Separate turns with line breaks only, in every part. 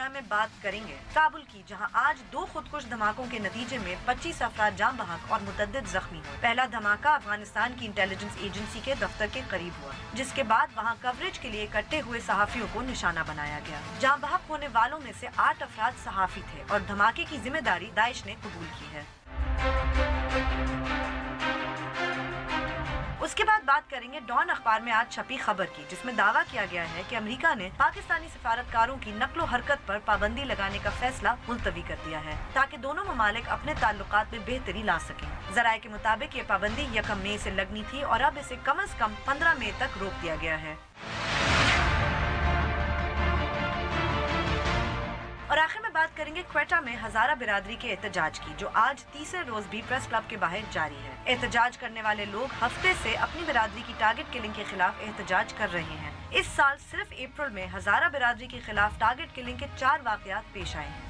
Programme में बात करेंगे काबुल की, जहां आज 2 खुदकुश धमाकों के नतीजे में 25 अफराद जान बहक और मुतअद्दिद जख्मी हुए। पहला धमाका अफगानिस्तान की इंटेलिजेंस एजेंसी के दफ्तर के करीब हुआ, जिसके बाद वहां कवरेज के लिए इकट्ठे हुए सहाफियों को निशाना बनाया गया। जान बहक होने वालों में से 8 अफराद सहाफी थे और धमाके की जिम्मेदारी दाइश ने कबूल की है। उसके बाद बात करेंगे डॉन अखबार में आज छपी खबर की, जिसमें दावा किया गया है कि अमेरिका ने पाकिस्तानी सिफारतकारों की नक्लो हरकत पर पाबंदी लगाने का फैसला मुलतवी कर दिया है, ताकि दोनों ममालिक अपने ताल्लुकात में बेहतरी ला सकें। जराये के मुताबिक ये पाबंदी 1 मई से लगनी थी और अब इसे कम से कम 15 मई तक रोक दिया गया है। और आखिर में बात करेंगे क्वेटा में हजारा बिरादरी के एहतजाज की, जो आज तीसरे रोज भी प्रेस क्लब के बाहर जारी है। एहतजाज करने वाले लोग हफ्ते से अपनी बिरादरी की टारगेट किलिंग के खिलाफ एहतजाज कर रहे हैं। इस साल सिर्फ अप्रैल में हजारा बिरादरी के खिलाफ टारगेट किलिंग के 4 वाकयात पेश आए हैं।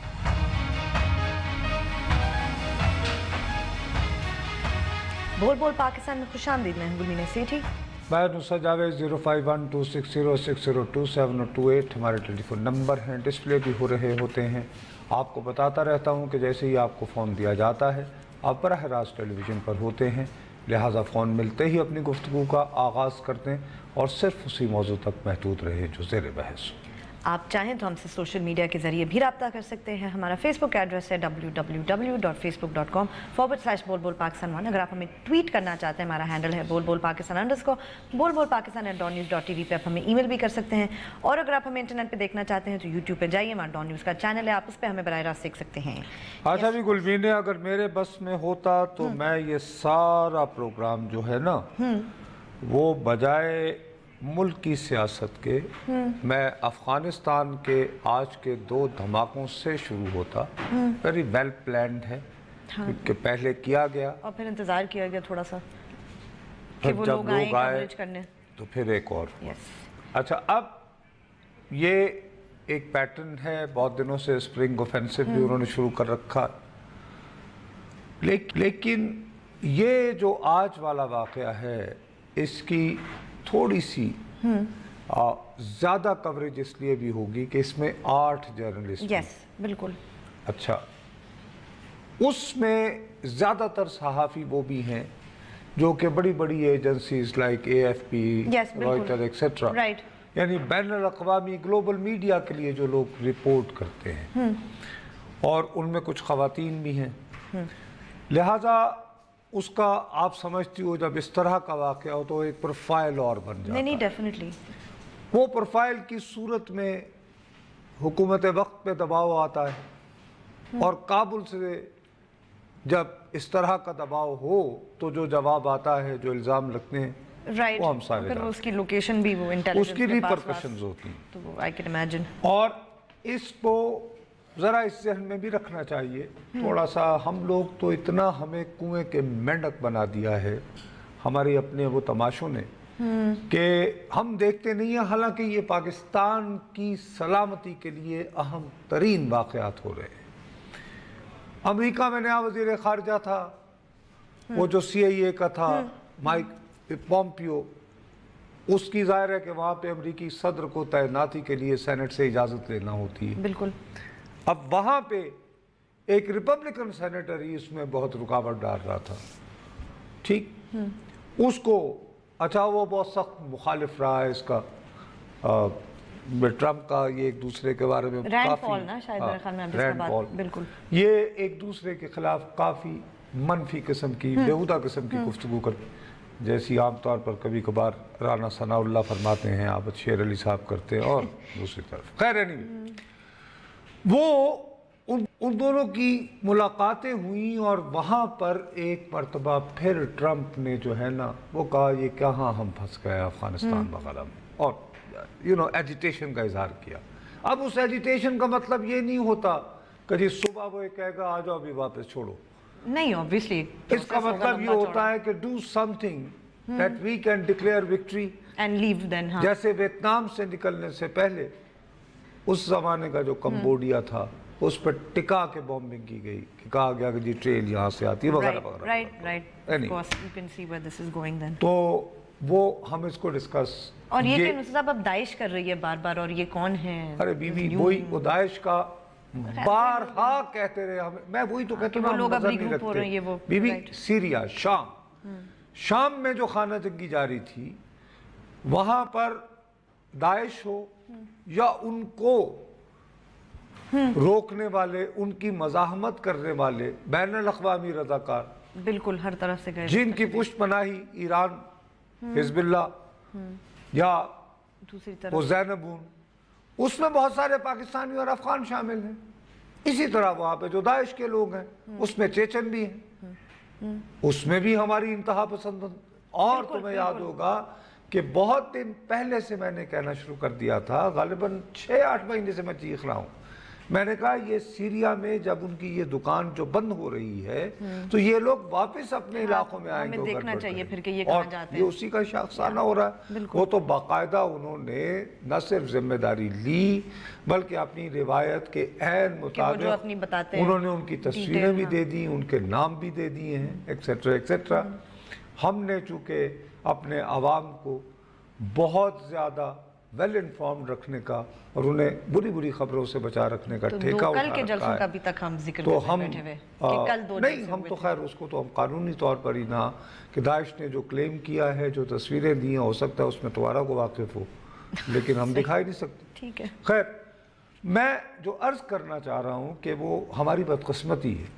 बोल बोल पाकिस्तान में खुशामदीद, मैं हूं गुलमीना सेठी।
मैं नुसरत जावेद। 051260602728 हमारे टेलीफोन नंबर हैं, डिस्प्ले भी हो रहे होते हैं। आपको बताता रहता हूं कि जैसे ही आपको फ़ोन दिया जाता है आप बराह रास्त टेलीविज़न पर होते हैं, लिहाजा फ़ोन मिलते ही अपनी गुफ्तगू का आगाज़ करते हैं और सिर्फ उसी मौजू तक महदूद रहे जो ज़ेर बहस।
आप चाहें तो हमसे सोशल मीडिया के ज़रिए भी रब्ता कर सकते हैं। हमारा फेसबुक एड्रेस है www.facebook.com/बोलबोलपाकिस्तान1। अगर आप हमें ट्वीट करना चाहते हैं, हमारा हैंडल है बोलबोलपाकिस्तान_, बोलबोलपाकिस्तान@dawnnews.tv पे आप हमें ईमेल भी कर सकते हैं। और अगर आप हमें इंटरनेट पे देखना चाहते हैं तो यूट्यूब पे जाइए, हमारा डॉन न्यूज़ का चैनल है, आप उस पर हमें बराह रास्त देख सकते हैं।
अच्छा भी गुलमीना, अगर मेरे बस में होता तो मैं ये सारा प्रोग्राम जो है ना वो बजाय मुल्क की सियासत के मैं अफ़गानिस्तान के आज के 2 धमाकों से शुरू होता। वेरी वेल प्लान्ड है, क्योंकि पहले किया गया
और फिर इंतज़ार किया गया थोड़ा सा कि वो
जब
लोग आए करने,
तो फिर एक और। अच्छा, अब ये एक पैटर्न है, बहुत दिनों से स्प्रिंग ऑफेंसिव भी उन्होंने शुरू कर रखा, लेकिन ये जो आज वाला वाक़या है इसकी थोड़ी सी ज़्यादा कवरेज इसलिए भी होगी कि इसमें 8 जर्नलिस्ट।
यस, बिल्कुल।
अच्छा, उसमें ज़्यादातर सहाफ़ी वो भी हैं जो कि बड़ी बड़ी agencies like AFP, Reuter etcetera, यानी बैनुल अक़वामी ग्लोबल मीडिया के लिए जो लोग रिपोर्ट करते हैं, और उनमें कुछ ख़वातीन भी हैं। लिहाजा उसका आप समझती हो जब इस तरह का वाक़या हो तो एक प्रोफाइल और बन जाता है।
नहीं, डेफिनेटली
वो प्रोफाइल की सूरत में हुकूमत वक्त पे दबाव आता है, और काबुल से जब इस तरह का दबाव हो तो जो जवाब आता है, जो इल्ज़ाम लगते हैं, वो हम सारे
उसकी लोकेशन भी वो इंटेलिजेंस
उसकी रिपरकशंस होती हैं,
तो आई कैन इमेजिन।
और इसको ज़रा इस ज़हन में भी रखना चाहिए थोड़ा सा। हम लोग तो इतना हमें कुएं के मेंढक बना दिया है हमारे अपने वो तमाशों ने कि हम देखते नहीं हैं, हालांकि ये पाकिस्तान की सलामती के लिए अहम तरीन वाक़यात हो रहे हैं। अमेरिका में नया वज़ीर ख़ारजा था, वो जो CIA का था, माइक पॉम्पियो, उसकी ज़ाहिर है कि वहाँ पे अमेरिकी सदर को तैनाती के लिए सेनेट से इजाज़त लेना होती है।
बिल्कुल।
अब वहाँ पे एक रिपब्लिकन सेनेटर ही इसमें बहुत रुकावट डाल रहा था, ठीक, उसको, अच्छा वो बहुत सख्त मुखालिफ रहा है इसका, ट्रम्प का, ये एक दूसरे के बारे में
काफ़ी ना, शायद मेरे ख्याल में
रैंड पॉल,
बिल्कुल,
ये एक दूसरे के खिलाफ काफ़ी मनफी किस्म की, बेहुदा किस्म की गुफ्तगू करते, जैसी आमतौर पर कभी कभार राना सनाउल्लाह फरमाते हैं, आप शेर अली साहब करते हैं, और दूसरी तरफ खैर नहीं, वो उन दोनों की मुलाकातें हुई, और वहाँ पर एक मरतबा फिर ट्रम्प ने जो है ना वो कहा ये कहाँ हम फंस गए अफ़गानिस्तान वगैरह में, और एजिटेशन का इजहार किया। अब उस एजिटेशन का मतलब ये नहीं होता कि जी सुबह वो कहेगा आ जाओ अभी वापस छोड़ो, नहीं, ऑब्वियसली इसका मतलब ये होता है कि do something that we can declare victory
and leave then.
जैसे वियतनाम से निकलने से पहले उस जमाने का जो कंबोडिया था उस पर टिका के बॉम्बिंग की गई, कि कहा गया कि जी ट्रेन यहाँ से आती है वगैरह वगैरह।
Right, of course you can see where this is going then.
तो وہ ہم اس کو ڈسکس.
اور یہ کہ نصرت صاحب اب داعش کر رہی ہے بار بار, اور یہ کون ہے؟
ارے بیوی وہی وہ داعش کا بارہا کہتے رہے ہمیں, میں وہی تو کہتا ہوں
لوگ اب ریگروپ ہو رہے ہیں. یہ وہ
بیوی سیریا, شام میں جو خانہ جنگی جاری تھی, وہاں پر داعش ہو یا ان کو روکنے والے, ان کی مزاحمت کرنے والے بین الاقوامی رضاکار,
بالکل ہر طرف سے گئے,
جن کی پشت پناہی ایران, حزب اللہ یا
دوسری طرف
وہ زینبون, اس میں بہت سارے پاکستانی اور افغان شامل ہیں. اسی طرح وہاں پہ جو داعش کے لوگ ہیں اس میں چیچن بھی ہیں, اس میں بھی ہماری انتہا پسند. اور تمہیں یاد ہوگا کہ بہت دن پہلے سے میں نے کہنا شروع کر دیا تھا, غالباً 6-8 مہینے سے میں چیخ رہا ہوں, میں نے کہا یہ سیریا میں جب ان کی یہ دکان جو بند ہو رہی ہے تو یہ لوگ واپس اپنے علاقوں میں آئیں گے,
ہمیں دیکھنا چاہیے پھر کہ یہ کہاں جاتے ہیں.
یہ اسی کا شاخسانہ ہو رہا ہے. وہ تو باقاعدہ انہوں نے نہ صرف ذمہ داری لی بلکہ اپنی روایت کے عین مطابق انہوں نے ان کی تصویریں بھی دے دی, ان کے نام بھی دے دیے ہیں, ایکسیٹرا ایکسیٹرا. ہم نے چونکہ اپنے عوام کو بہت زیادہ ویل انفارمڈ رکھنے کا اور انہیں بری بری خبروں سے بچا رکھنے کا ٹھیکہ اٹھا
کل کے جلسوں کا بھی تک ہم ذکر
تو ہم
بیٹھے ہوئے کہ کل 2
نہیں, ہم تو خیر اس کو تو ہم قانونی طور پر ہی نہ کہ داعش نے جو کلیم کیا ہے, جو تصویریں دی ہیں, ہو سکتا ہے اس میں تمہارا کو واقف ہو, لیکن ہم دکھائی نہیں سکتے.
ٹھیک ہے.
خیر, میں جو عرض کرنا چاہ رہا ہوں کہ وہ ہماری بدقسمتی ہے.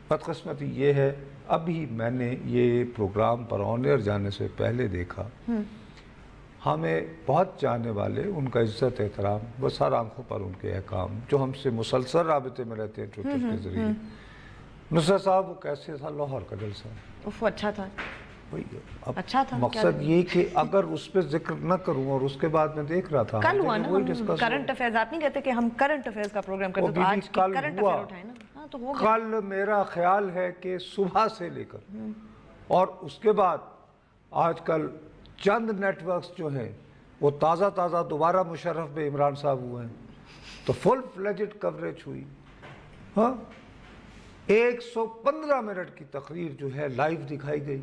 بدقسمتی یہ ہے, ابھی میں نے یہ پروگرام پر آن ایئر جانے سے پہلے دیکھا, ہمیں بہت جانے والے, ان کا عزت احترام, بس ہر آنکھوں پر ان کے احکام, جو ہم سے مسلسل رابطے میں رہتے ہیں ٹویٹر کے ذریعے. نصرت صاحب وہ کیسے تھا لاہور کا جلسہ؟
وہ اچھا تھا.
اچھا تھا. مقصد یہ کہ اگر اس پہ ذکر نہ کروں, اور اس کے بعد میں دیکھ رہا تھا
کل ہوا نا کرنٹ افیئرز, آپ نہیں کہتے کہ ہم کرنٹ افیئرز کا پروگرام کرتے تو آج کرنٹ افیئر اٹھائیں نا.
کل میرا خیال ہے کہ صبح سے لے کر اور اس کے بعد آج کل چند نیٹ ورکس جو ہیں وہ تازہ دوبارہ مشرف بے عمران صاحب ہوئے ہیں, تو فل فلیجڈ کوریج ہوئی. ہاں, 115 منٹ کی تقریر جو ہے لائیو دکھائی گئی.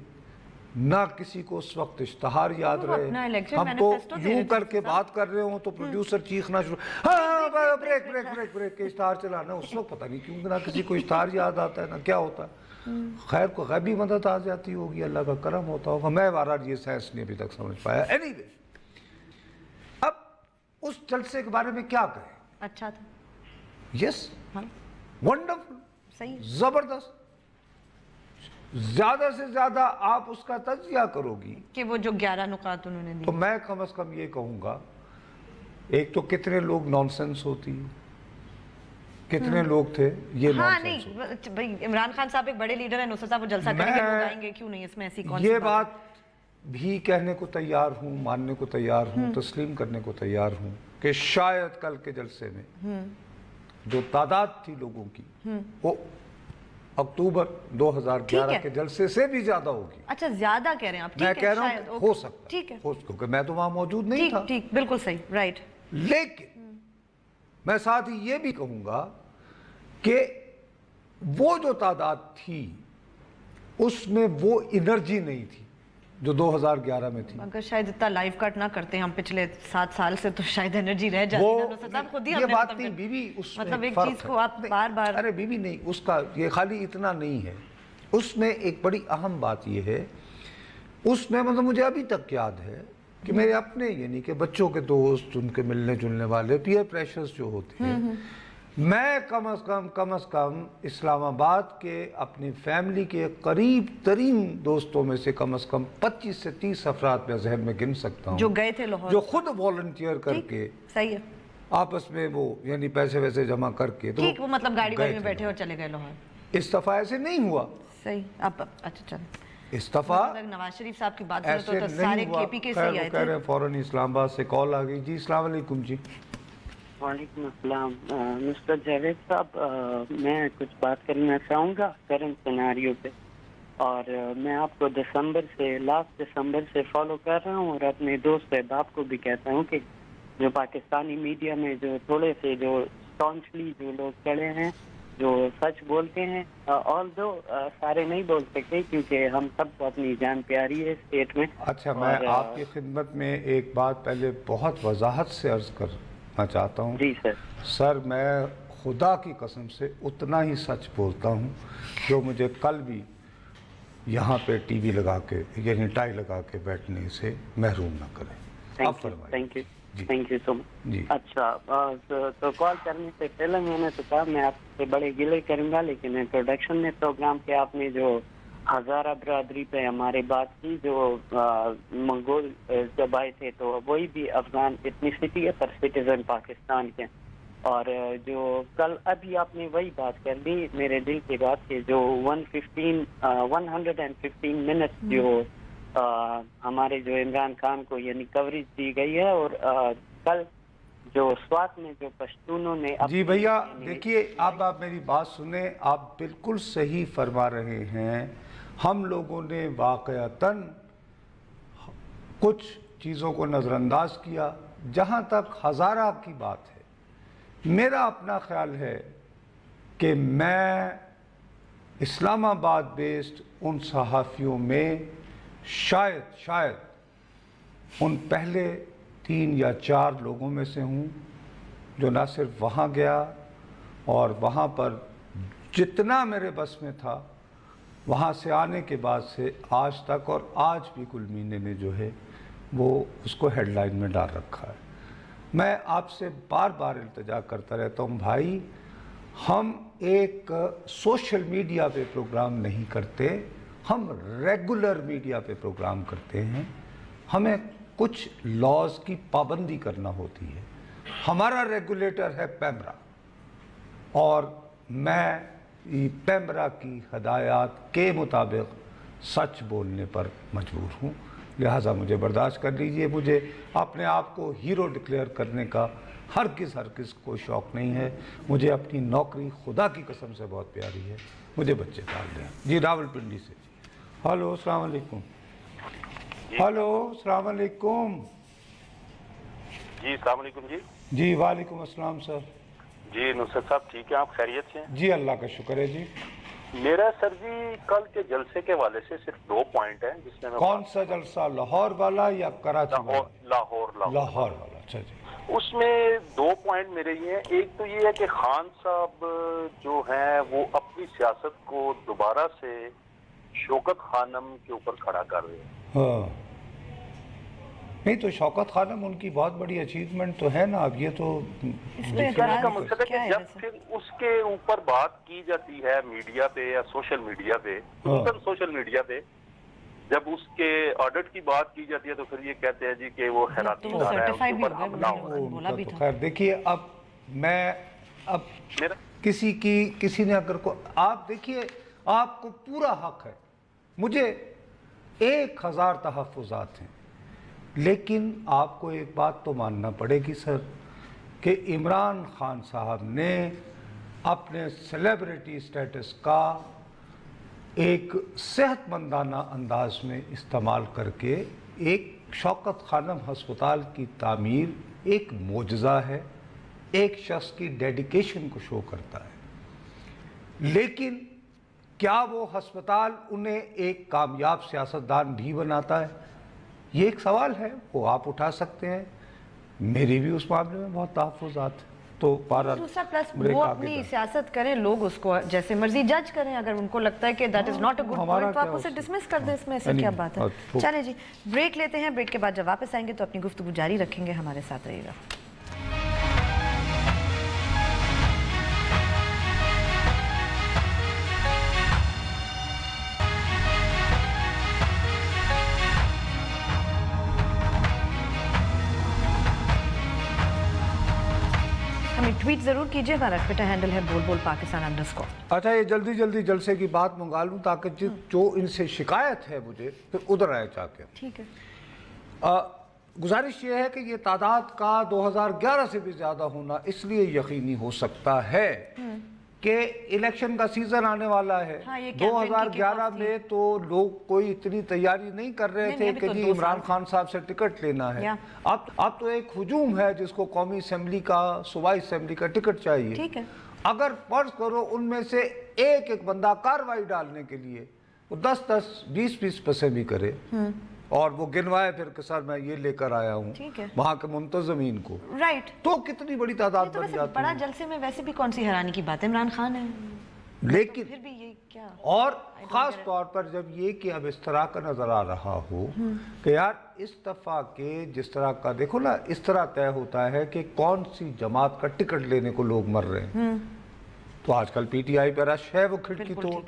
نہ کسی کو اس وقت اشتہار یاد رہے, ہم تو یوں کر کے بات کر رہے ہوں تو پروڈیوسر چیخنا شروع, ہاں بریک بریک بریک بریک کے اشتہار چلانا. اس وقت پتہ نہیں کیوں نہ کسی کو اشتہار یاد آتا ہے, نہ کیا ہوتا ہے. خیر کو غیبی مدد آ جاتی ہوگی, اللہ کا کرم ہوتا ہوگا, میں بہرحال یہ سائنس نہیں ابھی تک سمجھ پایا. اینی وے, اب اس جلسے کے بارے میں کیا کہیں؟
اچھا تھا.
یس, ونڈرفل,
صحیح,
زبردست. زیادہ سے زیادہ آپ اس کا تجزیہ کرو گی
کہ وہ جو 11 نکات انہوں نے دی,
تو میں کم از کم یہ کہوں گا, ایک تو کتنے لوگ نان سینس ہوتی, کتنے لوگ تھے یہ
ہاں نہیں بھائی, عمران خان صاحب ایک بڑے لیڈر ہیں, نصرت صاحب وہ جلسہ کریں گے, لوگ آئیں گے, کیوں نہیں, اس میں ایسی کون سی
یہ بات بھی کہنے کو تیار ہوں, ماننے کو تیار ہوں, تسلیم کرنے کو تیار ہوں کہ شاید کل کے جلسے میں جو تعداد تھی لوگوں کی وہ اکتوبر 2011 کے جلسے سے بھی زیادہ ہوگی.
اچھا زیادہ کہہ رہے ہیں آپ,
میں کہہ رہا ہوں ہو سکتا
ٹھیک ہے,
کیونکہ میں تو وہاں موجود نہیں تھا.
ٹھیک, بالکل صحیح, رائٹ.
لیکن میں ساتھ ہی یہ بھی کہوں گا کہ وہ جو تعداد تھی اس میں وہ انرجی نہیں تھی جو 2011 میں تھی.
اگر شاید اتنا لائیو کٹ نہ کرتے ہم پچھلے 7 سال سے تو شاید انرجی رہ جاتی ہے. نصرت صاحب خود ہی
یہ بات نہیں بیوی, اس
مطلب ایک چیز کو آپ بار بار,
ارے بیوی نہیں, اس کا یہ خالی اتنا نہیں ہے, اس میں ایک بڑی اہم بات یہ ہے, اس میں مطلب مجھے ابھی تک یاد ہے کہ میرے اپنے یعنی کہ بچوں کے دوست, ان کے ملنے جلنے والے پیئر پریشرز جو ہوتے ہیں, میں کم از کم اسلام آباد کے اپنی فیملی کے قریب ترین دوستوں میں سے کم از کم 25 سے 30 افراد میں ذہن میں گن سکتا ہوں
جو گئے تھے لاہور,
جو خود والنٹیئر کر کے
صحیح ہے,
آپس میں وہ یعنی پیسے ویسے جمع کر کے,
ٹھیک, وہ مطلب گاڑی میں بیٹھے اور چلے گئے لاہور.
اس دفعہ ایسے نہیں ہوا.
صحیح, اب اچھا چلیں,
اس دفعہ
نواز شریف صاحب کی بات
ایسے
تو سارے کے پی کے سے ہی آئے
کہہ رہے ہیں فوراً اسلام آباد سے کال آ گئی. جی السلام علیکم. جی
وعلیکم السلام. مسٹر جاوید صاحب, میں کچھ بات کرنا چاہوں گا کرنٹ سیناریو پہ, اور میں آپ کو لاسٹ دسمبر سے فالو کر رہا ہوں, اور اپنے دوست احباب کو بھی کہتا ہوں کہ جو پاکستانی میڈیا میں جو تھوڑے سے جو اسٹانچلی جو لوگ کھڑے ہیں جو سچ بولتے ہیں، although سارے نہیں بول سکتے کیونکہ ہم سب کو اپنی جان پیاری ہے اسٹیٹ میں.
اچھا، میں آپ کی خدمت میں ایک بات پہلے بہت وضاحت سے عرض کرنا چاہتا ہوں.
جی سر.
سر، میں خدا کی قسم سے اتنا ہی سچ بولتا ہوں جو مجھے کل بھی یہاں پہ ٹی وی لگا کے یعنی ٹائی لگا کے بیٹھنے سے محروم نہ کریں.
تھینک یو سو مچ.
جی.
اچھا، تو کال کرنے سے پہلے میں نے تو کہا میں آپ سے بڑے گلے کروں گا، لیکن انٹروڈکشن میں پروگرام پہ آپ نے جو ہزارہ برادری پہ ہمارے بات کی، جو منگول جب آئے تھے تو وہی بھی افغان ایتھنیسٹی ہے پر سٹیزن پاکستان کے. اور جو کل ابھی آپ نے وہی بات کر دی میرے دل کی بات کہ جو 115 منٹ جو ہمارے جو عمران خان کو یعنی کوریج دی گئی ہے، اور کل جو سوات میں جو پشتونوں نے
جی بھیا دیکھیے، اب آپ میری بات سنیں، آپ بالکل صحیح فرما رہے ہیں. ہم لوگوں نے واقعتاً کچھ چیزوں کو نظر انداز کیا. جہاں تک ہزارہ کی بات ہے، میرا اپنا خیال ہے کہ میں اسلام آباد بیسڈ ان صحافیوں میں شاید ان پہلے 3 یا 4 لوگوں میں سے ہوں جو نہ صرف وہاں گیا اور وہاں پر جتنا میرے بس میں تھا وہاں سے آنے کے بعد سے آج تک، اور آج بھی کل مہینے نے جو ہے وہ اس کو ہیڈ لائن میں ڈال رکھا ہے. میں آپ سے بار بار التجا کرتا رہتا ہوں، بھائی ہم ایک سوشل میڈیا پہ پروگرام نہیں کرتے، ہم ریگولر میڈیا پہ پروگرام کرتے ہیں. ہمیں کچھ لاز کی پابندی کرنا ہوتی ہے. ہمارا ریگولیٹر ہے پیمرا، اور میں پیمرا کی ہدایات کے مطابق سچ بولنے پر مجبور ہوں. لہٰذا مجھے برداشت کر لیجئے. مجھے اپنے آپ کو ہیرو ڈکلیئر کرنے کا ہرگز کوئی شوق نہیں ہے. مجھے اپنی نوکری خدا کی قسم سے بہت پیاری ہے. مجھے بچے پال دیں. جی راول پنڈی سے. ہلو، السلام علیکم. ہلو، السلام علیکم.
جی السلام علیکم.
جی وعلیکم السلام سر.
جی نصرت صاحب ٹھیک ہے، آپ خیریت سے ہیں؟
جی اللہ کا شکر ہے. جی
میرا سر جی کل کے جلسے کے حوالے سے صرف 2 پوائنٹ ہیں جس میں
کون سا جلسہ، لاہور والا یا کراچی والا؟
لاہور
والا. اچھا جی.
اس میں 2 پوائنٹ میرے یہ ہیں. ایک تو یہ ہے کہ خان صاحب جو ہیں وہ اپنی سیاست کو دوبارہ سے شوکت خانم کے اوپر کھڑا کر رہے ہیں.
ہاں نہیں تو شوکت خانم ان کی بہت بڑی اچیومنٹ تو ہے نا. اب یہ تو
کہنے کا مقصد ہے کہ جب پھر اس کے اوپر بات کی جاتی ہے میڈیا پہ یا سوشل میڈیا پہ، سوشل میڈیا پہ جب اس کے آڈٹ کی بات کی جاتی ہے تو پھر یہ کہتے ہیں جی کہ وہ خیراتی ادارہ ہے، اس کے اوپر حملہ ہوا ہے.
خیر دیکھیے، اب کسی نے اگر کو آپ دیکھیے، آپ کو پورا حق ہے. مجھے 1000 تحفظات ہیں، لیکن آپ کو ایک بات تو ماننا پڑے گی سر کہ عمران خان صاحب نے اپنے سیلیبریٹی سٹیٹس کا ایک صحت مندانہ انداز میں استعمال کر کے ایک شوکت خانم ہسپتال کی تعمیر ایک معجزہ ہے، ایک شخص کی ڈیڈیکیشن کو شو کرتا ہے. لیکن کیا وہ ہسپتال انہیں ایک کامیاب سیاستدان بھی بناتا ہے؟ یہ ایک سوال ہے، وہ آپ اٹھا سکتے ہیں. میری بھی اس معاملے میں بہت تحفظات ہیں. تو
دوسرا پلس وہ اپنی سیاست کریں، لوگ اس کو جیسے مرضی جج کریں. اگر ان کو لگتا ہے کہ that is not a good point تو آپ اسے ڈسمس کر دیں. اس میں ایسے کیا بات ہے؟ چلیں جی بریک لیتے ہیں. بریک کے بعد جب واپس آئیں گے تو اپنی گفتگو جاری رکھیں گے. ہمارے ساتھ رہیے گا. ٹویٹ ضرور کیجئے. ہمارا ٹویٹر ہینڈل ہے بول پاکستان _
اچھا یہ جلدی جلسے کی بات منگا لوں تاکہ جو ان سے شکایت ہے مجھے پھر ادھر آئے چاہ کے.
ٹھیک ہے.
گزارش یہ ہے کہ یہ تعداد کا 2011 سے بھی زیادہ ہونا اس لیے یقینی ہو سکتا ہے کہ الیکشن کا سیزن آنے والا ہے. 2011 میں تو لوگ کوئی اتنی تیاری نہیں کر رہے تھے کہ جی عمران خان صاحب سے ٹکٹ لینا ہے. اب تو ایک ہجوم ہے جس کو قومی اسمبلی کا، صوبائی اسمبلی کا ٹکٹ چاہیے. अगर फर्ज करो उनमें से एक एक बंदा कार्रवाई डालने के लिए वो 10-10, 20-20 पैसे भी करे और वो गिनवाए फिर कि सर मैं ये लेकर आया हूँ वहाँ के मुंतजमीन को,
राइट,
तो कितनी बड़ी तादाद बन जाती है।
बड़ा जलसे में वैसे भी कौन सी हैरानी की बात है, इमरान खान है,
लेकिन
फिर भी ये क्या,
और खास तौर पर जब ये कि अब इस तरह का नजर आ रहा हो कि यार इस दफा के जिस तरह का देखो ना, इस तरह तय होता है कि कौन सी जमात का टिकट लेने को लोग मर रहे हैं, तो आजकल पीटीआई पे रश है वो खिड़की तोड़,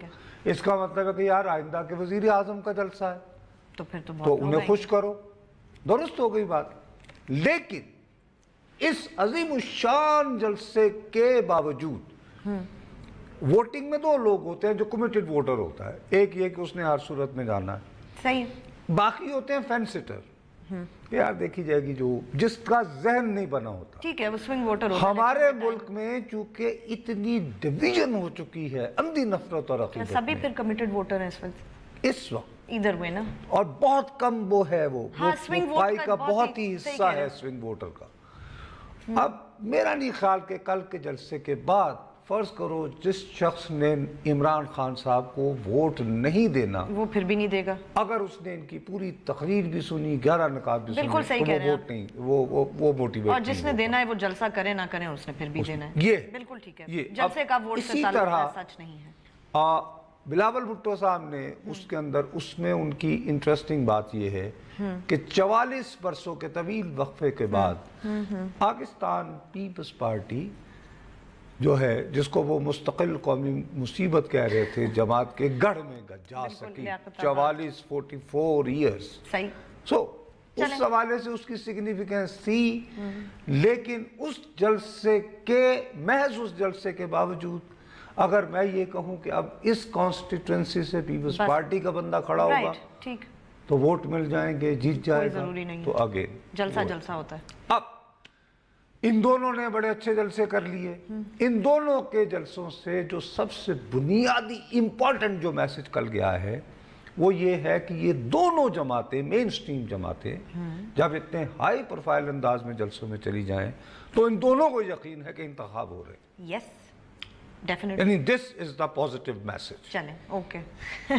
इसका मतलब है कि यार आइंदा के वजीर आजम का जलसा है
तो फिर
तो उन्हें खुश करो, दुरुस्त हो गई बात। लेकिन इस अजीम शान जलसे के बावजूद वोटिंग में 2 लोग होते हैं जो कमिटेड वोटर होता है, एक ये कि उसने हर सूरत में जाना है,
सही,
बाकी होते हैं फैन सिटर, यार देखी जाएगी जो जिसका जहन नहीं बना होता,
ठीक है वो स्विंग वोटर होता है।
हमारे मुल्क में चूंकि इतनी डिवीजन हो चुकी है, अंधी नफरत और अकीदत
सभी
में,
फिर कमिटेड वोटर हैं इस वक्त
इधर
वे ना,
और बहुत कम वो है वो
स्विंग
पाई
वोट
का बहुत ही हिस्सा है स्विंग वोटर का। अब मेरा नहीं ख्याल कि कल के जलसे के बाद फर्ज करो जिस शख्स ने इमरान खान साहब को वोट नहीं देना
वो फिर भी नहीं देगा,
अगर उसने इनकी पूरी तकरीर भी सुनी, 11 निकात भी
बिल्कुल
सुनी,
सही
तो
कह रहे हैं
वोट नहीं, वो मोटिवेट,
और जिसने देना है वो जलसा करे ना करे उसने फिर भी देना है,
ये
बिल्कुल ठीक है,
ये
जलसे का वोट से ताल्लुक सच नहीं है।
बिलावल भुट्टो साहब ने उसके अंदर उसमें उनकी इंटरेस्टिंग बात यह है कि 44 बरसों के तवील वक्फे के बाद पाकिस्तान पीपल्स पार्टी जो है जिसको वो मुस्तकिल कौमी मुसीबत कह रहे थे, जमात के गढ़ में जा सकी 44 ईयर्स,
सही,
उस हवाले से उसकी सिग्निफिकेंस थी। लेकिन उस जलसे के महज उस जलसे के बावजूद अगर मैं ये कहूं कि अब इस कॉन्स्टिट्यूएंसी से पीपल्स पार्टी का बंदा खड़ा होगा
ठीक,
तो वोट मिल जाएंगे, जीत जाएगा, तो आगे
जलसा होता है।
अब इन दोनों ने बड़े अच्छे जलसे कर लिए, इन दोनों के जलसों से जो सबसे बुनियादी इंपॉर्टेंट जो मैसेज कल गया है वो ये है कि ये दोनों जमातें, मेन स्ट्रीम जमातें जब इतने हाई प्रोफाइल अंदाज में जलसों में चली जाएं तो इन दोनों को यकीन है कि इंतखाब हो रहे हैं।
यस, डेफिनेटली,
यानी this is the positive message.
चलें, ओके,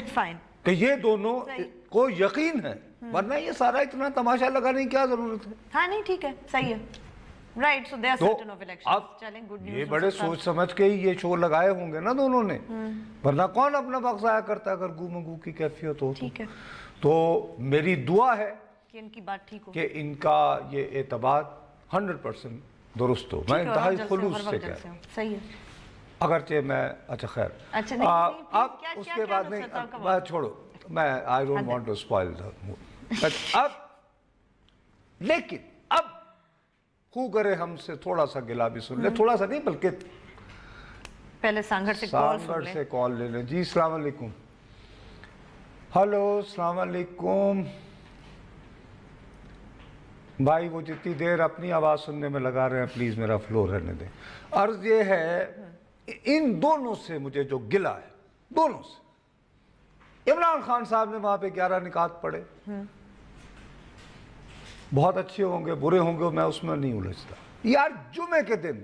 फाइन,
कि ये दोनों को यकीन है, वरना ये सारा इतना तमाशा लगाने की क्या जरूरत है।
हाँ नहीं ठीक है, सही है, right, so there are certain of elections, चलें, गुड न्यूज़,
ये बड़े सोच समझ के ही ये शो लगाए होंगे ना दोनों ने, वरना कौन अपना वक्त ज़ाया करता अगर गू की कैफियत हो।
ठीक है,
तो मेरी दुआ है
कि इनकी बात ठीक हो,
कि इनका ये एतबार 100% दुरुस्त हो। मैं इंतहाई खुलूस से कह रहा हूँ,
सही है,
अगरचे मैं अच्छा खैर, अब उसके बाद नहीं, बात छोड़ो, मैं I don't want to spoil the mood. अब लेकिन अब खू करे हमसे थोड़ा सा गिला भी सुन ले, थोड़ा सा नहीं बल्कि
पहले सांगड़ से
कॉल ले लें। जी अस्सलाम वालेकुम, हेलो अस्सलाम वालेकुम भाई, वो जितनी देर अपनी आवाज़ सुनने में लगा रहे हैं प्लीज़ मेरा फ्लो रहने दें। अर्ज ये है इन दोनों से मुझे जो गिला है, दोनों से, इमरान खान साहब ने वहां पे 11 निकात पढ़े, बहुत अच्छे होंगे बुरे होंगे मैं उसमें नहीं उलझता। यार जुमे के दिन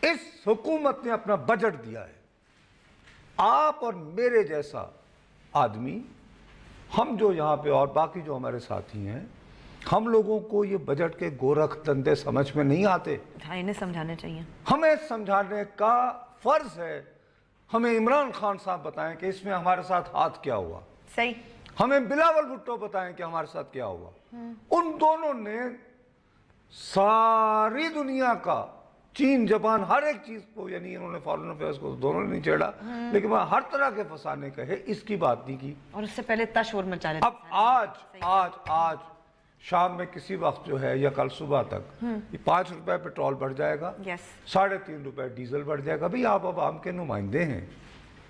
इस हुकूमत ने अपना बजट दिया है, आप और मेरे जैसा आदमी, हम जो यहाँ पे और बाकी जो हमारे साथी हैं, हम लोगों को ये बजट के गोरख धंधे समझ में नहीं आते।
हाँ, इन्हें समझाने चाहिए,
हमें समझाने का फर्ज है। हमें इमरान खान साहब बताएं कि इसमें हमारे साथ हाथ क्या हुआ,
सही,
हमें बिलावल भुट्टो बताएं कि हमारे साथ क्या हुआ। उन दोनों ने सारी दुनिया का, चीन जापान हर एक चीज को, यानी इन्होंने फॉरेन अफेयर्स को दोनों ने नहीं छेड़ा, लेकिन वह हर तरह के फसाने का है, इसकी बात नहीं की।
और उससे पहले इतना शोर मचा रहे थे।
अब आज शाम में किसी वक्त जो है या कल सुबह तक 5 रुपए पेट्रोल बढ़ जाएगा, 3.5 रुपए डीजल बढ़ जाएगा। भाई आप अब आम के नुमाइंदे हैं,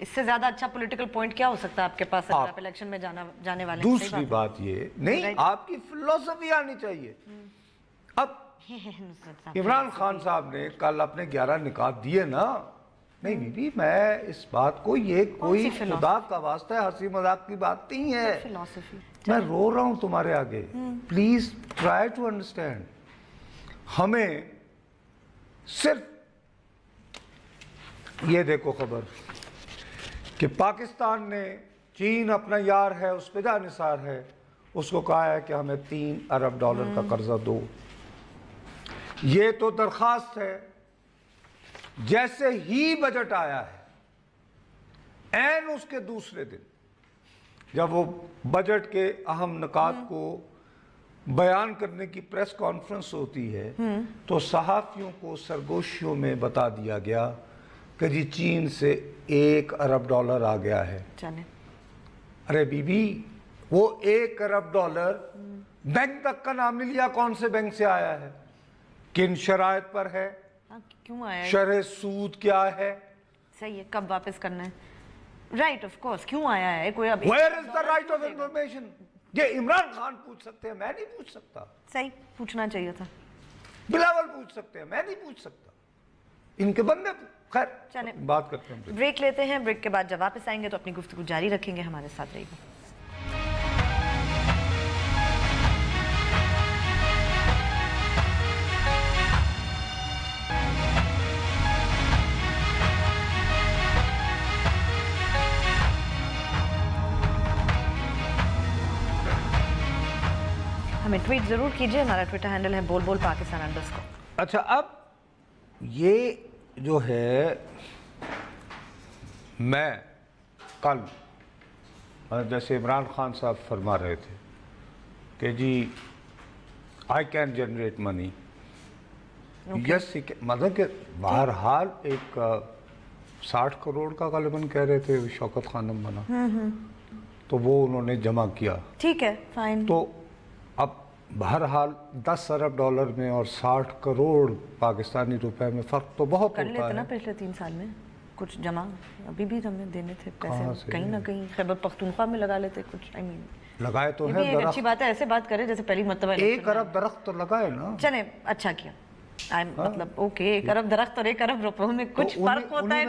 इससे ज्यादा अच्छा पॉलिटिकल पॉइंट क्या हो सकता है आपके पास अगर आप इलेक्शन में जाने वाले।
दूसरी बात ये नहीं, आपकी फिलॉसफी आनी चाहिए। अब इमरान खान साहब ने कल अपने 11 निकात दिए ना, नहीं बीबी मैं इस बात को, ये कोई खुदा का वास्ता है, हंसी मजाक की बात नहीं है, मैं रो रहा हूं तुम्हारे आगे, प्लीज ट्राई टू अंडरस्टैंड। हमें सिर्फ یہ دیکھو خبر کہ پاکستان نے چین اپنا یار ہے، اس پہ جا نثار ہے، اس کو کہا ہے کہ ہمیں $3 ارب کا قرضہ دو. یہ تو درخواست ہے. جیسے ہی بجٹ آیا ہے این اس کے دوسرے دن جب وہ بجٹ کے اہم نکات کو بیان کرنے کی پریس کانفرنس ہوتی ہے تو صحافیوں کو سرگوشیوں میں بتا دیا گیا کہ جی چین سے $1 ارب آ گیا ہے. ارے بی بی وہ $1 ارب بینک تک کا نام نہیں لیا کون سے بینک سے آیا ہے، کن شرائط پر ہے،
کیوں آیا ہے،
شرح سود کیا ہے،
صحیح ہے، کب واپس کرنا ہے. رائٹ آف کورس کیوں آیا ہے کوئی. اب
Where is the right of information؟ یہ عمران خان پوچھ سکتے ہیں، میں نہیں پوچھ سکتا.
صحیح پوچھنا چاہیے تھا.
بلاول پوچھ سکتے ہیں، میں نہیں پوچھ سکتا. ان کے بندے خیر
چلیں
بات کرتے ہیں.
بریک لیتے ہیں، بریک کے بعد جب واپس آئیں گے تو اپنی گفتگو جاری رکھیں گے. ہمارے ساتھ رہیے گا. ہمیں ٹویٹ ضرور کیجئے. ہمارا ٹویٹر ہینڈل ہے بول بول پاکستان _
اچھا اب یہ جو ہے میں کل جیسے عمران خان صاحب فرما رہے تھے کہ جی آئی کین جنریٹ منی. یس مطلب کہ بہرحال ایک 60 کروڑ کا غالباً کہہ رہے تھے شوکت خانم بنا تو وہ انہوں نے جمع کیا.
ٹھیک ہے فائن.
تو اب بہرحال $10 ارب میں اور 60 کروڑ پاکستانی روپے میں فرق تو بہت ہوتا ہے.
کر لیتے نا پچھلے 3 سال میں کچھ جمع، ابھی بھی ہمیں دینے تھے پیسے، کہیں نہ کہیں خیبر پختونخوا میں لگا لیتے کچھ.
لگائے تو ہے.
ایک اچھی بات ہے، ایسے بات کرے جیسے پہلی مرتبہ
1 ارب درخت تو لگائے نا.
چلیں اچھا کیا، مطلب اوکے 1 ارب درخت اور 1 ارب روپوں میں کچھ فرق ہوتا ہے.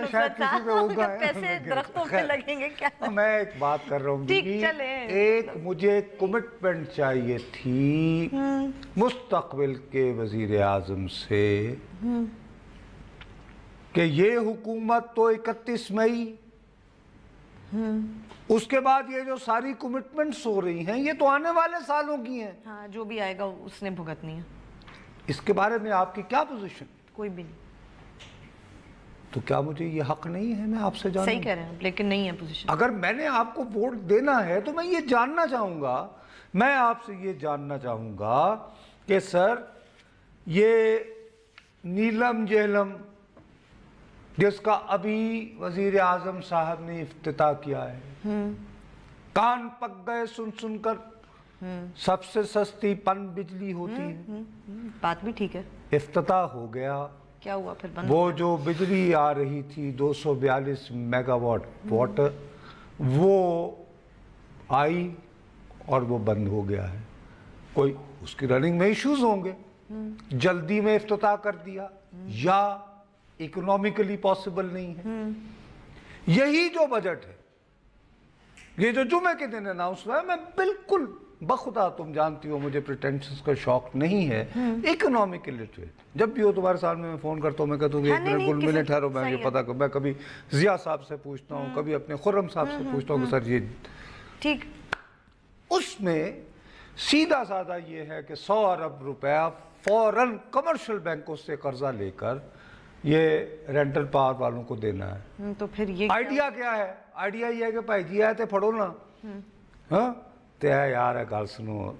پیسے درختوں پہ لگیں گے کیا.
میں ایک بات کر رہا ہوں، ایک مجھے کمٹمنٹ چاہیے تھی مستقبل کے وزیر اعظم سے کہ یہ حکومت تو 31 مئی، اس کے بعد یہ جو ساری کمٹمنٹس ہو رہی ہیں یہ تو آنے والے سالوں کی ہیں.
ہاں جو بھی آئے گا اس نے بھگتنی ہے.
اس کے بارے میں آپ کی کیا پوزیشن؟
کوئی بھی نہیں.
تو کیا مجھے یہ حق نہیں ہے میں آپ سے جانوں؟
صحیح کہہ رہے ہیں لیکن نہیں ہے پوزیشن.
اگر میں نے آپ کو ووٹ دینا ہے تو میں یہ جاننا چاہوں گا، میں آپ سے یہ جاننا چاہوں گا کہ سر یہ نیلم جہلم جس کا ابھی وزیر اعظم صاحب نے افتتاح کیا ہے، کان پک گئے سن سن کر، سب سے سستی پن بجلی ہوتی ہے.
بات بھی ٹھیک ہے.
افتتاح ہو گیا.
کیا ہوا پھر بند؟
وہ جو بجلی آ رہی تھی 242 میگا واٹ وہ آئی اور وہ بند ہو گیا ہے. کوئی اس کی رننگ میں ایشوز ہوں گے، جلدی میں افتتاح کر دیا یا اکنومیکلی پاسبل نہیں ہے. یہی جو بجٹ ہے، یہ جو جمعے کے دن اناؤنس ہوا ہے، میں بالکل بخدا، تم جانتی ہو مجھے پریٹینشنز کا شوق نہیں ہے، اکنامک لٹریٹ. جب بھی ہو تمہارے سامنے میں فون کرتا ہوں میں کہتا ہوں کہ ایک منٹ گل ملے ٹھہرو، میں یہ پتا کہ میں کبھی ضیاء صاحب سے پوچھتا ہوں، کبھی اپنے خرم صاحب سے پوچھتا ہوں کہ سر یہ
ٹھیک. اس
میں سیدھا سادہ یہ ہے کہ 100 ارب روپیہ فوراً کمرشل بینکوں سے قرضہ لے کر یہ رینٹل پاور والوں کو دینا ہے.
تو پھر یہ
آئیڈیا کیا ہے؟ آئیڈیا یہ ہے کہ بھائی جی آئے تھے پڑھو نا. ہاں تے یار ہے گل سنو،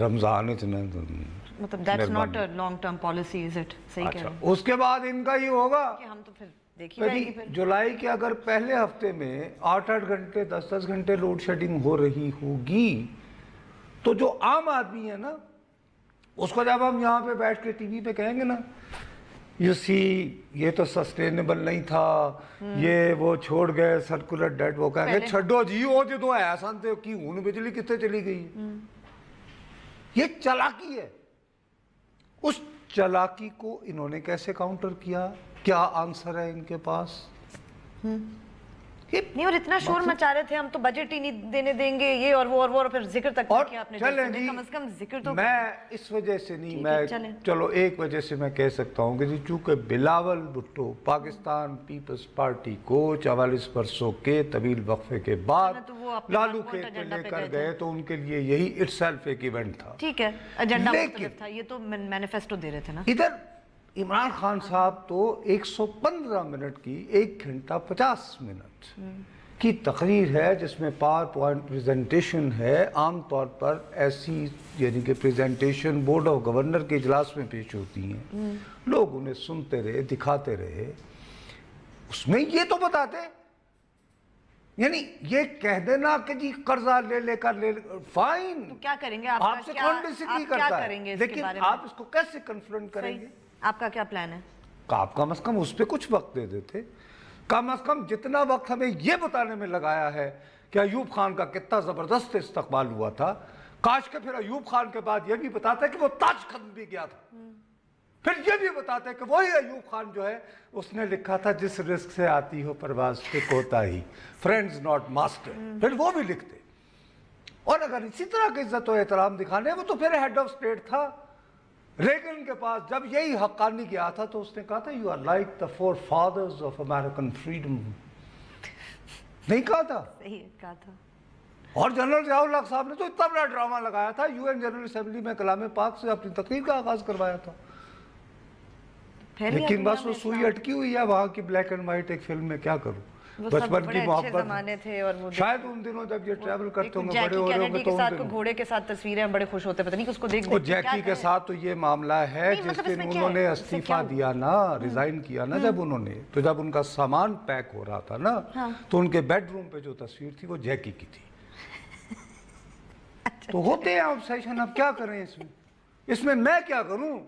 رمضان
مطلب that's not a long term policy is it؟ صحیح کہہ رہے ہیں.
اس کے بعد ان کا یہ ہوگا
کہ ہم تو پھر دیکھ ہی رہیں گے.
جولائی کے اگر پہلے ہفتے میں 8-8 گھنٹے 10-10 گھنٹے لوڈ شیڈنگ ہو رہی ہوگی تو جو عام آدمی ہے نا اس کو جب ہم یہاں پہ بیٹھ کے ٹی وی پہ کہیں گے نا یو سی یہ تو سسٹینیبل نہیں تھا، یہ وہ چھوڑ گئے سرکولر ڈیٹ، وہ کہیں گے چھڑو جی وہ جدو ایسا تے کی ہون بجلی کتے چلی گئی. یہ چالاکی ہے. اس چالاکی کو انہوں نے کیسے کاؤنٹر کیا؟ کیا آنسر ہے ان کے پاس؟
नहीं, और इतना शोर मचा रहे थे, हम तो बजट ही नहीं देने देंगे, ये और वो और फिर जिक्र तक नहीं किया आपने। कम से कम जिक्र तो
मैं इस वजह से नहीं, मैं चलो एक वजह से मैं कह सकता हूँ कि चूंकि बिलावल भुट्टो पाकिस्तान पीपल्स पार्टी को 44 वर्षों के तवील वक्फे के बाद लालू खेत पे लेकर गए, तो उनके लिए यही इटसेल्फ एक इवेंट था।
ठीक है, एजेंडा मुख्तलिफ था, ये तो मैनिफेस्टो दे रहे थे ना।
इधर इमरान खान साहब तो 115 मिनट की 1 घंटा 50 मिनट की तकरीर है, जिसमें पावर पॉइंट प्रेजेंटेशन है। आमतौर पर ऐसी यानी कि प्रेजेंटेशन बोर्ड ऑफ गवर्नर के इजलास में पेश होती हैं, लोग उन्हें सुनते रहे, दिखाते रहे। उसमें ये तो बताते, यानी ये कह देना कि जी कर्जा ले फाइन,
तो क्या करेंगे?
आपसे कौन डिसएग्री करता है, लेकिन आप इसको कैसे कन्फ्रंट करेंगे?
आपका क्या प्लान है?
आप कम से कम उस पर कुछ वक्त दे देते। कम से कम जितना वक्त हमें ये बताने में लगाया है कि अयूब खान का कितना जबरदस्त इस्तकबाल हुआ था, काश के फिर अयूब खान के बाद ये भी बताते कि वो ताशकंद भी गया था, फिर ये भी बताते कि वही अयूब खान जो है उसने लिखा था जिस रिस्क से आती हो परवाज पे कोताही, फ्रेंड्स नॉट मास्टर, फिर वो भी लिखते। और अगर इसी तरह की इज्जत और एहतराम दिखाने, वो तो फिर हेड ऑफ स्टेट था। रेगन के पास जब यही हक्कानी गया था तो उसने कहा था you are like the forefathers of American freedom, नहीं कहा था?
सही कहा था।
और जनरल जियाउल हक साहब ने तो इतना बड़ा ड्रामा लगाया था, यूएन जनरल असेंबली में कलाम पाक से अपनी तकरीर का आगाज करवाया था, लेकिन बस वो सुई अटकी हुई है वहां की ब्लैक एंड व्हाइट एक फिल्म में। क्या करूं, बचपन की मोहब्बत
थे। और वो
शायद उन दिनों जब ये ट्रैवल करते होंगे, बड़े हो रहे होंगे
तो साथ घोड़े के साथ तस्वीरें हम बड़े खुश होते, पता नहीं उसको देख
देख जैकी के साथ तो ये मामला है जिस दिन उन्होंने इस्तीफा दिया ना, रिजाइन किया ना जब उन्होंने, तो जब उनका सामान पैक हो रहा था ना, तो उनके बेडरूम पे जो तस्वीर थी वो जैकी की थी। तो होते हैं ऑब्सेशन, अब क्या करें इसमें मैं क्या करूं?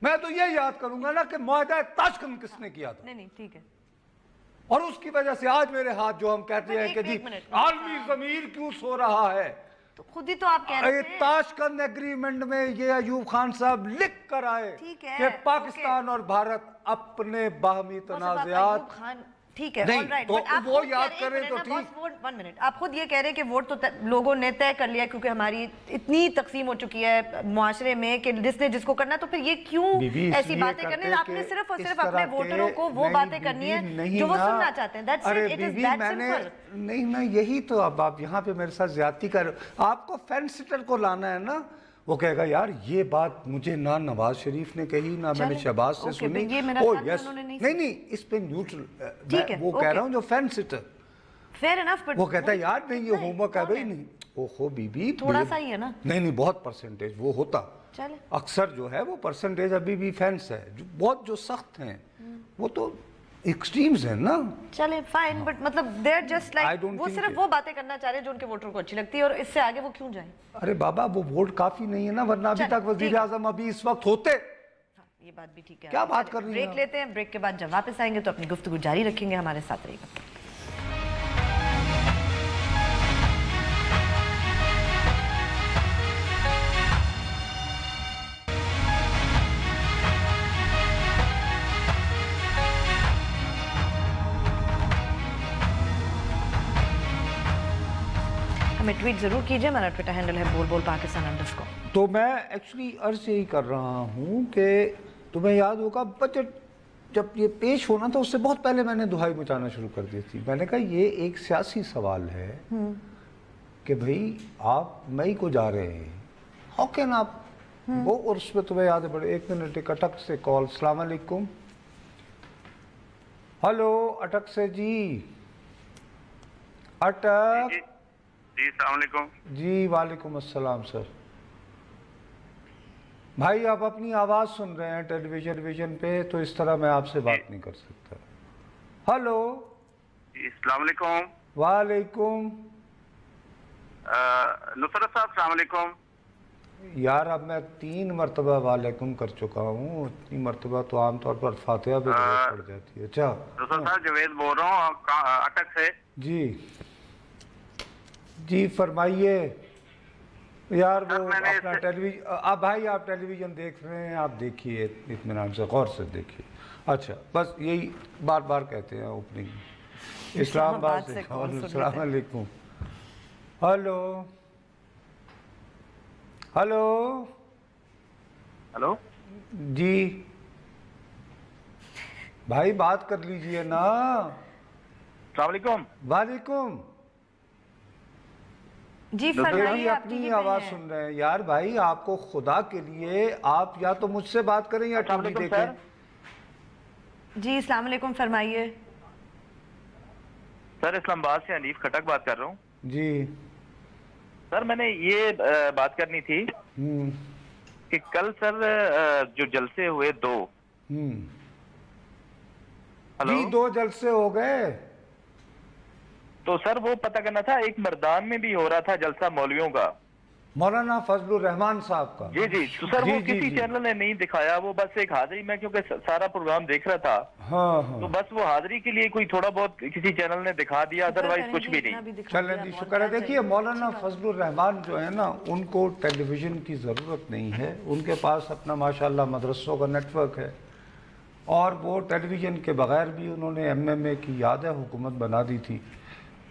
मैं तो ये याद करूंगा ना कि मुआहदा ताशकंद किसने किया था।
नहीं ठीक है,
और उसकी वजह से आज मेरे हाथ जो हम कहते हैं कि जी आलमी ज़मीर क्यों सो रहा है,
तो खुद ही तो आप कह रहे थे
ताशकंद एग्रीमेंट में ये अयूब खान साहब लिख कर आए कि पाकिस्तान और भारत अपने बाहमी तनाज़ात,
ठीक है,
नहीं, तो वो याद करें तो ठीक।
1 मिनट, आप खुद ये कह रहे हैं कि वोट तो लोगों ने तय कर लिया क्योंकि हमारी इतनी तकसीम हो चुकी है मुआशरे में कि जिसने जिसको करना, तो फिर ये क्यों ऐसी बातें करनी? आपने सिर्फ और सिर्फ अपने वोटरों को वो बातें करनी है जो वो सुनना चाहते हैं। That's it, it is that simple।
नहीं ना, यही तो अब आप यहाँ पे मेरे साथ ज्यादती कर, आपको फेंस सिटर को लाना है ना, वो कहेगा यार ये बात मुझे ना नवाज शरीफ ने कही ना मैंने शहबाज से सुनी। ओ यस, नहीं इस पे न्यूट्रल वो कह रहा हूँ जो फैन सिटर,
फेयर इनफ,
वो कहता है यार नहीं ये होमवर्क है भाई, नहीं ओहो बीबी
थोड़ा सा ही है ना,
नहीं बहुत परसेंटेज वो होता, अक्सर जो है वो परसेंटेज अभी भी फैंस है जो बहुत जो सख्त हैं, वो तो एक्सट्रीम्स हैं ना।
चले फाइन, बट मतलब दे आर जस्ट लाइक वो सिर्फ वो बातें करना चाह रहे हैं जो उनके वोटर को अच्छी लगती है, और इससे आगे वो क्यों जाएं?
अरे बाबा वो वोट काफी नहीं है ना, वरना अभी तक वजीर आजम अभी इस वक्त होते।
ये बात भी ठीक है,
क्या बात कर रही है?
ब्रेक लेते हैं, ब्रेक के बाद जब वापस आएंगे तो अपनी गुफ्तगू जारी रखेंगे, हमारे साथ रहिएगा। हमें ट्वीट जरूर कीजिए, मेरा ट्विटर हैंडल है बोल_पाकिस्तान_।
तो मैं एक्चुअली अर्ज यही कर रहा हूँ कि तुम्हें याद होगा बजट जब ये पेश होना था उससे बहुत पहले मैंने दुहाई मचाना शुरू कर दी थी। मैंने कहा ये एक सियासी सवाल है कि भाई आप मई को जा रहे हैं, हाउ कैन आप वो, और उसमें तुम्हें याद है बड़े 1 मिनट एक अटक से कॉल, अस्सलाम वालेकुम, हेलो अटक से जी, अटक
जी अस्सलाम वालेकुम।
जी वालेकुम अस्सलाम सर। भाई आप अपनी आवाज़ सुन रहे हैं टेलीविजन पे, तो इस तरह मैं आपसे बात नहीं कर सकता। हेलो
अस्सलाम वालेकुम।
वालेकुम।
नुसरत साहब अस्सलाम वालेकुम।
यार अब मैं 3 मरतबा वालेकुम कर चुका हूँ, इतनी मरतबा तो आमतौर पर फातिहा पे जरूरत पड़ जाती है। अच्छा
नुसरत साहब जवेद बोल रहा हूँ अटक से।
जी फरमाइए। यार वो अपना टेलीविजन, अब भाई आप टेलीविज़न देख रहे हैं, आप देखिए इत्मीनान से, गौर से देखिए। अच्छा बस यही बार बार कहते हैं ओपनिंग। اسلام آباد سے السلام علیکم. ہلو ہلو
ہلو
جی بھائی بات کر لیجئے نا.
السلام علیکم.
وعلیکم.
جی فرمائیے. آپ
اپنی آواز سن رہے ہیں یار بھائی. آپ کو خدا کے لیے آپ یا تو مجھ سے بات کریں یا ٹی وی دیکھیں.
جی السلام علیکم فرمائیے.
سر اسلام آباد سے حنیف کھٹک بات کر رہا ہوں.
جی
سر میں نے یہ بات کرنی تھی کہ کل سر جو جلسے ہوئے دو
جی 2 جلسے ہو گئے.
تو سر وہ پتہ کرنا تھا ایک مردان میں بھی ہو رہا تھا جلسہ مولویوں کا
مولانا فضل الرحمان صاحب کا.
جی جی تو سر وہ کسی چینل نے نہیں دکھایا. وہ بس ایک حاضری میں کیونکہ سارا پروگرام دیکھ رہا تھا تو بس وہ حاضری کے لیے کوئی تھوڑا بہت کسی چینل نے دکھا دیا ادروائز کچھ بھی نہیں.
چلیں جی شکر ہے. دیکھیے مولانا فضل الرحمان جو ہے نا ان کو ٹیلی ویژن کی ضرورت نہیں ہے. ان کے پاس اپنا ماشاءاللہ مدرسوں کا نیٹ ورک ہے اور وہ ٹیلی ویژن کے بغیر بھی انہوں نے MMA کی یاد ہے حکومت بنا دی تھی.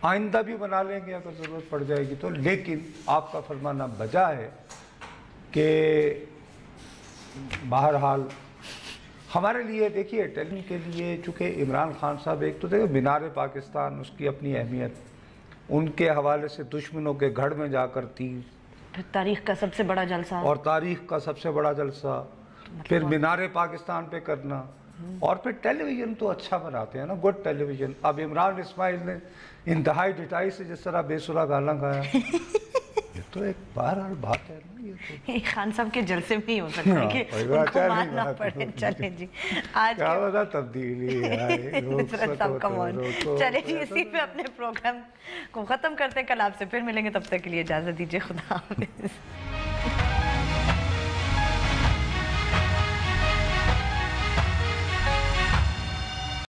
آئندہ بھی بنا لیں گے اگر ضرورت پڑ جائے گی تو. لیکن آپ کا فرمانا بجا ہے کہ بہرحال ہمارے لیے دیکھیے ٹیلی کے لیے چونکہ عمران خان صاحب ایک تو دیکھو مینار پاکستان اس کی اپنی اہمیت, ان کے حوالے سے دشمنوں کے گھڑ میں جا کر تیر,
تاریخ کا سب سے بڑا جلسہ
اور تاریخ کا سب سے بڑا جلسہ, پھر مینار پاکستان پہ کرنا, اور پھر ٹیلی ویژن تو اچھا بناتے ہیں نا, گڈ ٹیلی ویژن. اب عمران اسماعیل نے انتہائی ڈٹائی سے جس طرح بے سرا گانا گایا یہ تو ایک بہرحال بات ہے نا. یہ
خان صاحب کے جلسے میں ہی ہو سکتا ہے کہ ان کو ماننا پڑے. چلیں جی آج
کیا بتا تبدیلی ہے.
چلیں جی اسی پہ اپنے پروگرام کو ختم کرتے ہیں. کل آپ سے پھر ملیں گے, تب تک کے لیے اجازت دیجیے. خدا حافظ.